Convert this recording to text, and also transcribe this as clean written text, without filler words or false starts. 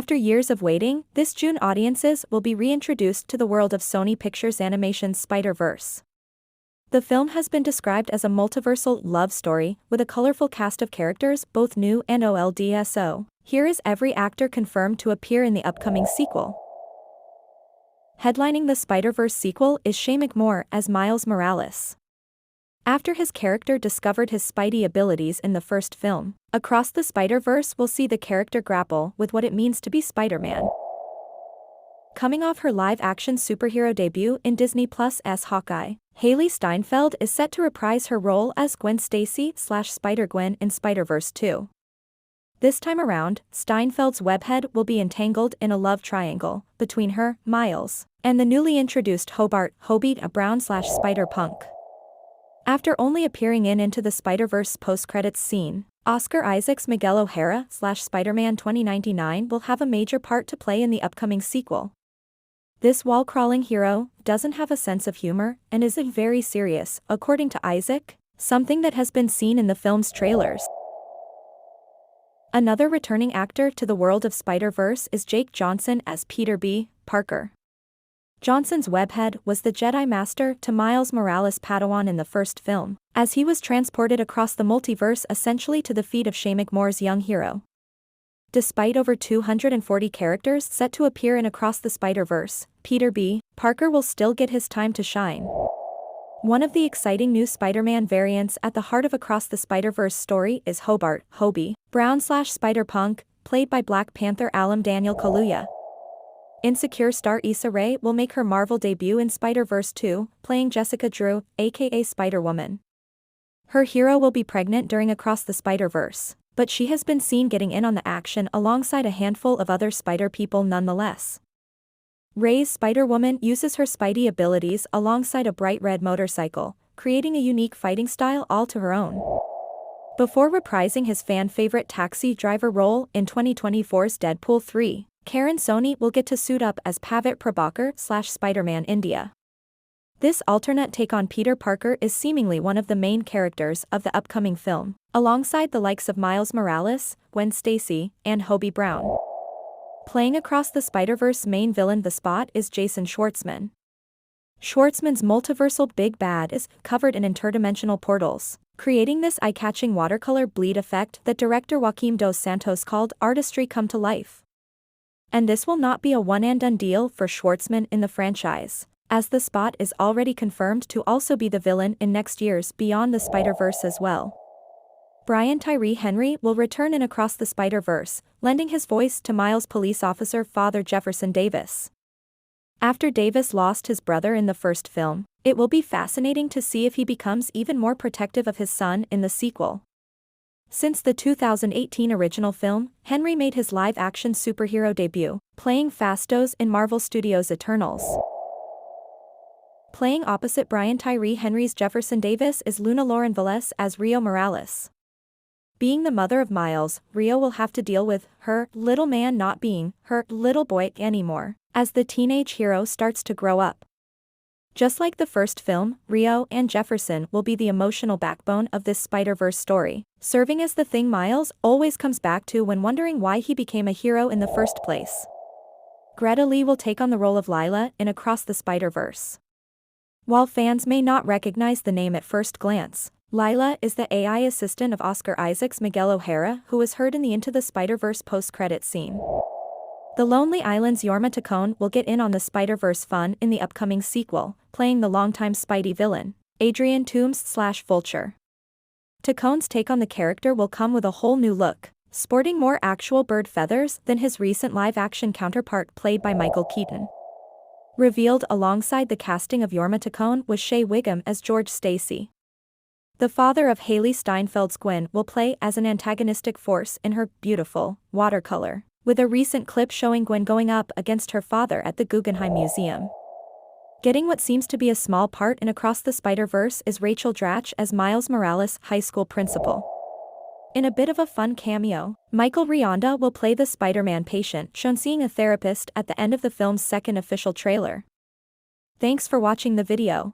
After years of waiting, this June audiences will be reintroduced to the world of Sony Pictures Animation's Spider-Verse. The film has been described as a multiversal love story, with a colorful cast of characters both new and old. So, here is every actor confirmed to appear in the upcoming sequel. Headlining the Spider-Verse sequel is Shane Moore as Miles Morales. After his character discovered his Spidey abilities in the first film, Across the Spider-Verse will see the character grapple with what it means to be Spider-Man. Coming off her live-action superhero debut in Disney Plus' Hawkeye, Hailee Steinfeld is set to reprise her role as Gwen Stacy/Spider-Gwen in Spider-Verse 2. This time around, Steinfeld's webhead will be entangled in a love triangle between her, Miles, and the newly introduced Hobie Brown/Spider-Punk. After only appearing in Into the Spider-Verse post-credits scene, Oscar Isaac's Miguel O'Hara/Spider-Man 2099 will have a major part to play in the upcoming sequel. This wall-crawling hero doesn't have a sense of humor and isn't very serious, according to Isaac, something that has been seen in the film's trailers. Another returning actor to the world of Spider-Verse is Jake Johnson as Peter B. Parker. Johnson's webhead was the Jedi Master to Miles Morales' Padawan in the first film, as he was transported across the multiverse essentially to the feet of Shane Moore's young hero. Despite over 240 characters set to appear in Across the Spider-Verse, Peter B. Parker will still get his time to shine. One of the exciting new Spider-Man variants at the heart of Across the Spider-Verse story is Hobie Brown/Spider-Punk, played by Black Panther alum Daniel Kaluuya. Insecure star Issa Rae will make her Marvel debut in Spider-Verse 2, playing Jessica Drew, aka Spider-Woman. Her hero will be pregnant during Across the Spider-Verse, but she has been seen getting in on the action alongside a handful of other Spider-People nonetheless. Rae's Spider-Woman uses her Spidey abilities alongside a bright red motorcycle, creating a unique fighting style all to her own. Before reprising his fan-favorite taxi driver role in 2024's Deadpool 3, Karan Soni will get to suit up as Pavit Prabhakar/Spider-Man India. This alternate take on Peter Parker is seemingly one of the main characters of the upcoming film, alongside the likes of Miles Morales, Gwen Stacy, and Hobie Brown. Playing Across the Spider-Verse main villain The Spot is Jason Schwartzman. Schwartzman's multiversal big bad is covered in interdimensional portals, creating this eye-catching watercolor bleed effect that director Joaquim dos Santos called artistry come to life. And this will not be a one-and-done deal for Schwartzman in the franchise, as The Spot is already confirmed to also be the villain in next year's Beyond the Spider-Verse as well. Brian Tyree Henry will return in Across the Spider-Verse, lending his voice to Miles' police officer Father Jefferson Davis. After Davis lost his brother in the first film, it will be fascinating to see if he becomes even more protective of his son in the sequel. Since the 2018 original film, Henry made his live-action superhero debut, playing Phastos in Marvel Studios' Eternals. Playing opposite Brian Tyree Henry's Jefferson Davis is Luna Lauren Velez as Rio Morales. Being the mother of Miles, Rio will have to deal with her little man not being her little boy anymore, as the teenage hero starts to grow up. Just like the first film, Rio and Jefferson will be the emotional backbone of this Spider-Verse story, serving as the thing Miles always comes back to when wondering why he became a hero in the first place. Greta Lee will take on the role of Lila in Across the Spider-Verse. While fans may not recognize the name at first glance, Lila is the AI assistant of Oscar Isaac's Miguel O'Hara, who was heard in the Into the Spider-Verse post-credit scene. The Lonely Island's Yorma Tacone will get in on the Spider-Verse fun in the upcoming sequel, playing the longtime Spidey villain, Adrian Toomes/Vulture. Tacone's take on the character will come with a whole new look, sporting more actual bird feathers than his recent live-action counterpart played by Michael Keaton. Revealed alongside the casting of Yorma Tacone was Shea Wiggum as George Stacy. The father of Hailee Steinfeld's Gwen will play as an antagonistic force in her beautiful watercolor, with a recent clip showing Gwen going up against her father at the Guggenheim Museum. Getting what seems to be a small part in Across the Spider-Verse is Rachel Dratch as Miles Morales' high school principal. In a bit of a fun cameo, Michael Rianda will play the Spider-Man patient shown seeing a therapist at the end of the film's second official trailer. Thanks for watching the video.